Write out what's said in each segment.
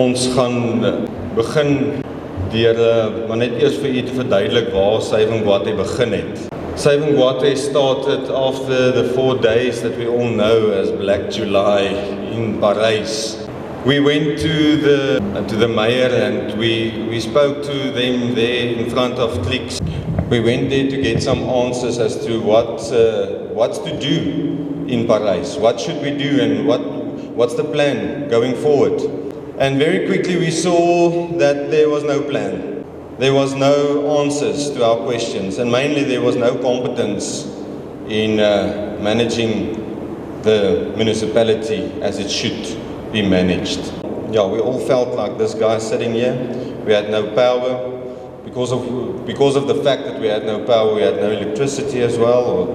Ons gaan begin deur maar net eers vir u te verduidelik waar SAVE NGWATHE begin het. SAVE NGWATHE started after the 4 days that we all know as Black July in Paris. We went to the mayor and we spoke to them there in front of cliques. We went there to get some answers as to what's to do in Paris. What should we do and what's the plan going forward? And very quickly we saw that there was no plan. There was no answers to our questions, and mainly there was no competence in managing the municipality as it should be managed. Yeah, we all felt like this guy sitting here. We had no power. Because of the fact that we had no power, we had no electricity as well, or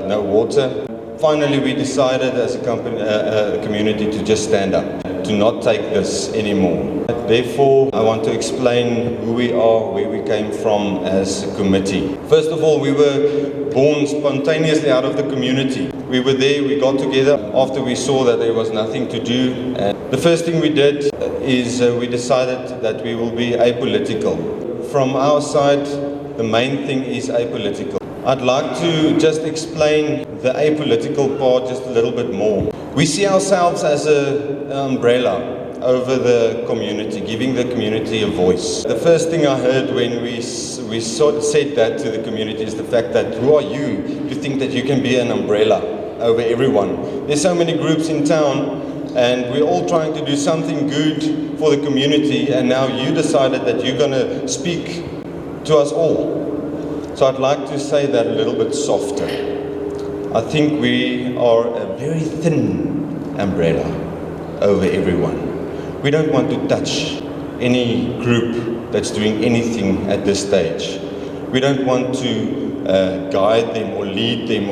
no water. Finally, we decided as a community to just stand up, to not take this anymore. Therefore, I want to explain who we are, where we came from as a committee. First of all, we were born spontaneously out of the community. We were there, we got together after we saw that there was nothing to do. And the first thing we did is we decided that we will be apolitical. From our side, the main thing is apolitical. I'd like to just explain the apolitical part just a little bit more. We see ourselves as an umbrella over the community, giving the community a voice. The first thing I heard when we said that to the community is the fact that who are you to think that you can be an umbrella over everyone? There's so many groups in town and we're all trying to do something good for the community, and now you decided that you're going to speak to us all. So I'd like to say that a little bit softer. I think we are a very thin umbrella over everyone. We don't want to touch any group that's doing anything at this stage. We don't want to guide them or lead them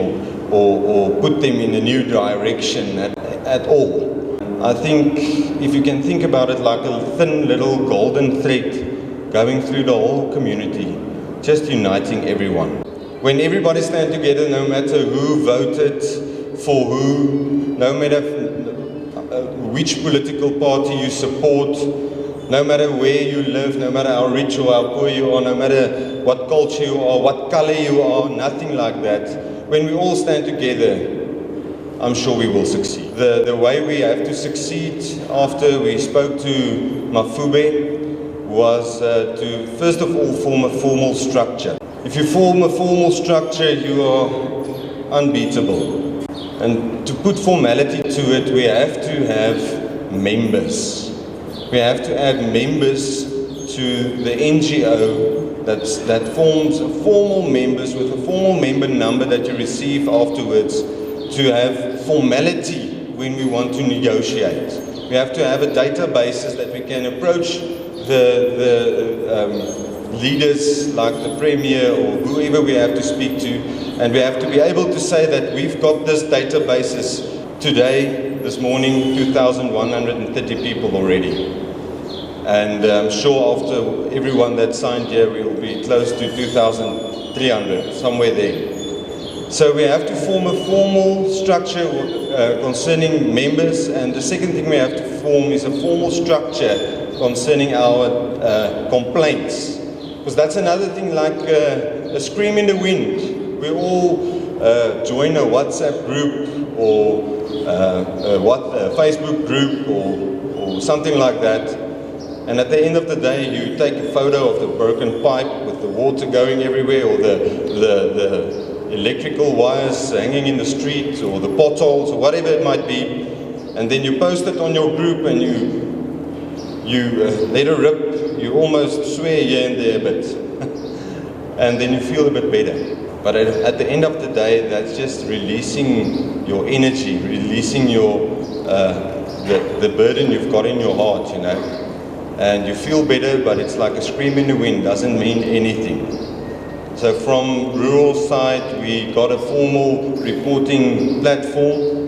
or put them in a new direction at all. I think if you can think about it like a thin little golden thread going through the whole community, just uniting everyone. When everybody stands together, no matter who voted for who, no matter which political party you support, no matter where you live, no matter how rich or how poor you are, no matter what culture you are, what color you are, nothing like that. When we all stand together, I'm sure we will succeed. The way we have to succeed after we spoke to Mafube was to first of all form a formal structure. If you form a formal structure, you are unbeatable. And to put formality to it, we have to have members. We have to add members to the NGO that forms formal members with a formal member number that you receive afterwards, to have formality when we want to negotiate. We have to have a database that we can approach the leaders like the Premier or whoever we have to speak to, and we have to be able to say that we've got this databases today, this morning, 2,130 people already. And I'm sure after everyone that signed here, we will be close to 2,300, somewhere there. So we have to form a formal structure concerning members, and the second thing we have to form is a formal structure concerning our complaints. Because that's another thing, like a scream in the wind. We all join a WhatsApp group or a Facebook group or something like that. And at the end of the day, you take a photo of the broken pipe with the water going everywhere, or the electrical wires hanging in the street, or the potholes, or whatever it might be, and then you post it on your group and you let it rip. You almost swear here and there a bit, and then you feel a bit better. But at the end of the day, that's just releasing your energy, releasing your the burden you've got in your heart, you know. And you feel better, but it's like a scream in the wind, doesn't mean anything. So from rural side, we got a formal reporting platform.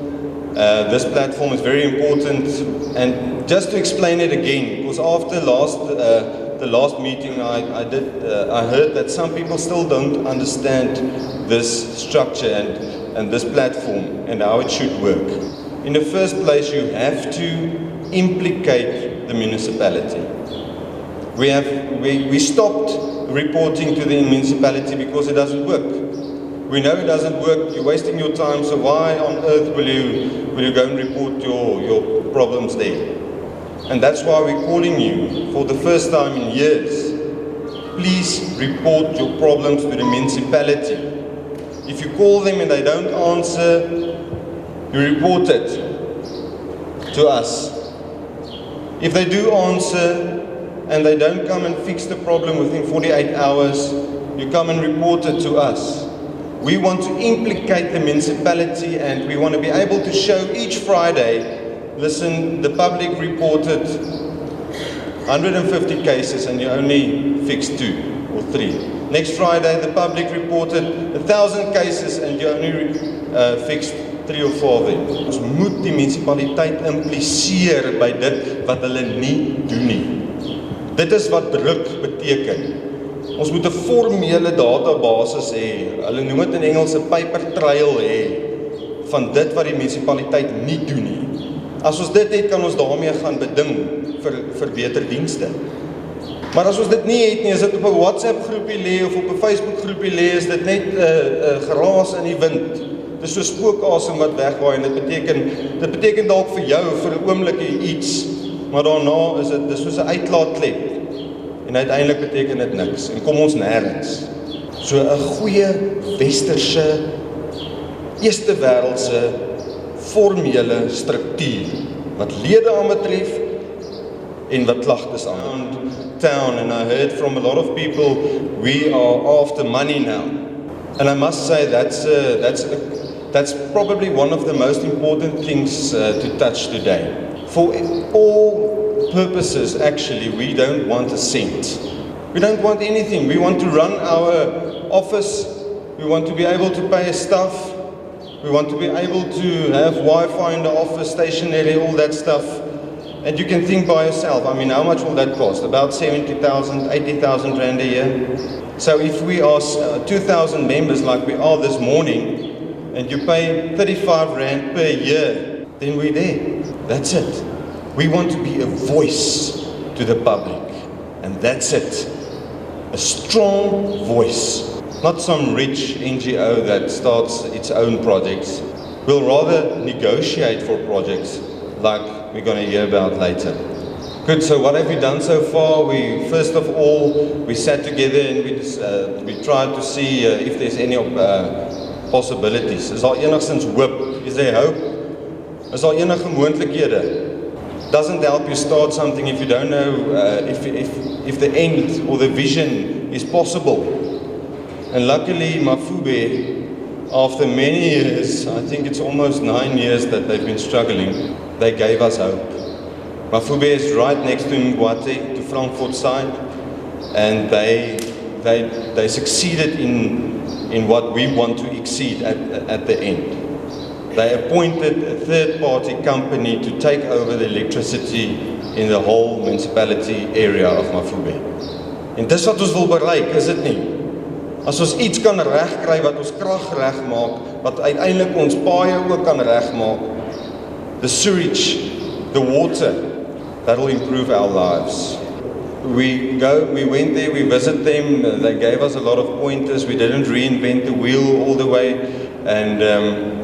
This platform is very important, and just to explain it again, because after the last meeting I heard that some people still don't understand this structure and this platform and how it should work. In the first place, you have to implicate the municipality. We stopped reporting to the municipality because it doesn't work. We know it doesn't work. You're wasting your time. So why on earth will you go and report your problems there? And that's why we're calling you for the first time in years. Please report your problems to the municipality. If you call them and they don't answer, you report it to us. If they do answer and they don't come and fix the problem within 48 hours, you come and report it to us. We want to implicate the municipality, and we want to be able to show each Friday, listen, the public reported 150 cases and you only fixed 2 or 3. Next Friday, the public reported 1,000 cases and you only fixed 3 or 4 of them. Ons moet die munisipaliteit impliseer by dit wat hulle nie doen nie. Dit is wat druk beteken. Ons moet 'n formele database hê. Hulle noem dit in Engels 'n paper trail hê van dit wat die munisipaliteit nie doen nie. As ons dit het, kan ons daarmee gaan beding vir beter dienste. Maar as ons dit nie het nie, is dit op 'n WhatsApp groepie lê of op 'n Facebook groepie lê, is dit net geraas in die wind. Dit is so spookasem wat wegwaai en dit beteken dalk vir jou vir 'n oombliekie iets, maar daarna is dit soos 'n uitlaatklep. En uiteindelik beteken dit niks en kom ons nêrens. So 'n goeie westerse, eerste wêreldse formele struktuur wat lede aanbetref en wat klagtes aan. Town, and I heard from a lot of people, we are after money now. And I must say that's probably one of the most important things to touch today. For all purposes, actually, we don't want a cent. We don't want anything. We want to run our office. We want to be able to pay staff. We want to be able to have Wi-Fi in the office, stationery, all that stuff. And you can think by yourself, I mean, how much will that cost? About 70,000, 80,000 rand a year. So if we are 2,000 members like we are this morning, and you pay 35 rand per year, then we're there. That's it. We want to be a voice to the public. And that's it. A strong voice. Not some rich NGO that starts its own projects. We'll rather negotiate for projects like we're going to hear about later. Good, so what have we done so far? First of all, we sat together and we tried to see if there's any possibilities. Is daar enigstens hoop? Is there hope? Is daar enige moontlikhede? Doesn't help you start something if you don't know if the end or the vision is possible. And luckily, Mafube, after many years, I think it's almost 9 years that they've been struggling, they gave us hope. Mafube is right next to Ngwathe, to Frankfurt side, and they succeeded in what we want to exceed at the end. They appointed a third-party company to take over the electricity in the whole municipality area of Mafube. En dis wat ons wil bereik, is dit nie? As ons iets kan regkry wat ons krag regmaak, wat uiteindelik ons paaie ook kan regmaak, the sewage, the water, that will improve our lives. We went there, we visited them, they gave us a lot of pointers, we didn't reinvent the wheel all the way, and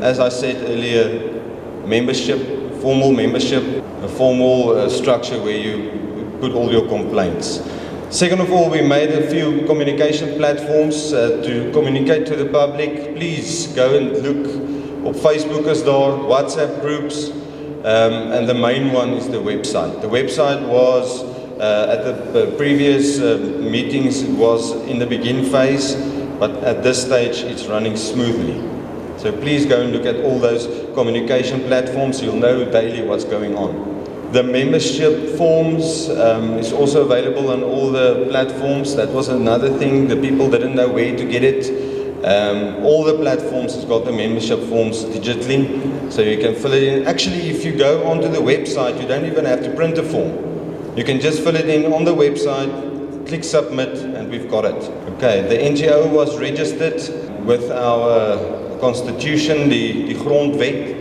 as I said earlier, membership, formal membership, a formal structure where you put all your complaints. Second of all, we made a few communication platforms to communicate to the public. Please go and look op Facebook is daar, WhatsApp groups, and the main one is the website. The website was at the previous meetings, it was in the begin phase, but at this stage it's running smoothly. So please go and look at all those communication platforms, you'll know daily what's going on. The membership forms is also available on all the platforms. That was another thing, the people didn't know where to get it. All the platforms has got the membership forms digitally, so you can fill it in. Actually, if you go onto the website, you don't even have to print a form. You can just fill it in on the website, click submit, and we've got it. Okay, the NGO was registered with our constitution, the grondwet,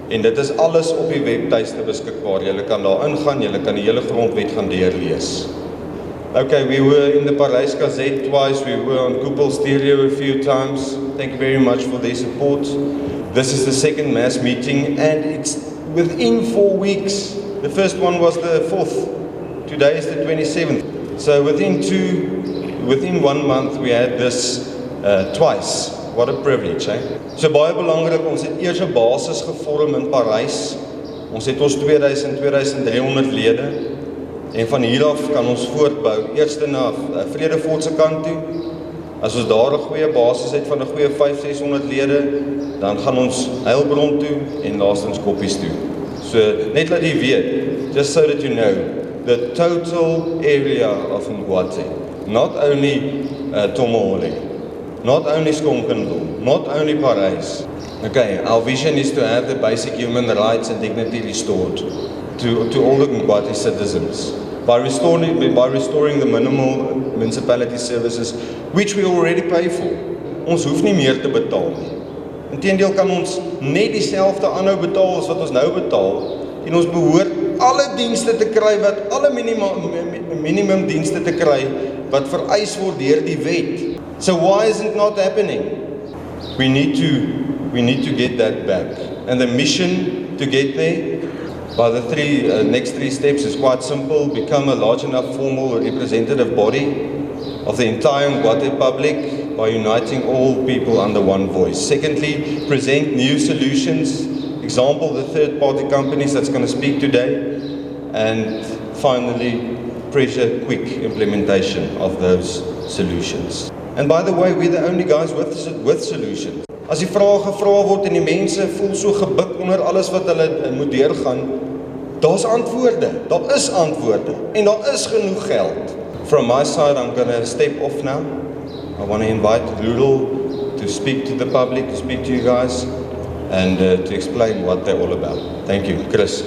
En dit is alles op die webtuiste beskikbaar. Julle kan daar ingaan, julle kan die hele grondwet gaan deurlees. Okay, we were in the Parijs Gazette twice, we were on Koepel Stereo a few times. Thank you very much for their support. This is the second mass meeting and it's within 4 weeks. The first one was the 4th. Today is the 27th. So within 1 month we had this twice. What a privilege, eh? So baie belangrik, ons het eers 'n basis gevorm in Parys. Ons het ons 2300 lede. En van hier af kan ons voortbou. Eerste na Vredefort se kant toe. As ons daar 'n goeie basis het van 'n goeie 500-600 lede, dan gaan ons Heilbron toe en laastens Koppies toe. So net laat jy weet, just so that you know, the total area of Ngwathe, not only Tomahole, not only Skonkenville, not only Parys. Okay, our vision is to have the basic human rights and dignity restored to all the Ngwathe citizens by restoring the minimal municipality services which we already pay for. Ons hoef nie meer te betaal nie. Inteendeel kan ons net dieselfde aanhou betaal as wat ons nou betaal en ons behoort alle dienste te kry wat alle minimum dienste te kry wat vereis word deur die wet. So why is it not happening? We need to get that back. And the mission to get there by the next three steps is quite simple. Become a large enough formal representative body of the entire Ngwathe public by uniting all people under one voice. Secondly, present new solutions. Example, the third-party companies that's going to speak today. And finally, pressure quick implementation of those solutions. And by the way, we're the only guys with solutions. As die vrae gevra word en die mense voel so gebuk onder alles wat hulle moet deurgaan, daar's antwoorde. Daar is antwoorde en daar is genoeg geld. From my side, I'm going to step off now. I want to invite Deel to speak to the public, to speak to you guys, and to explain what they're all about. Thank you. Chris.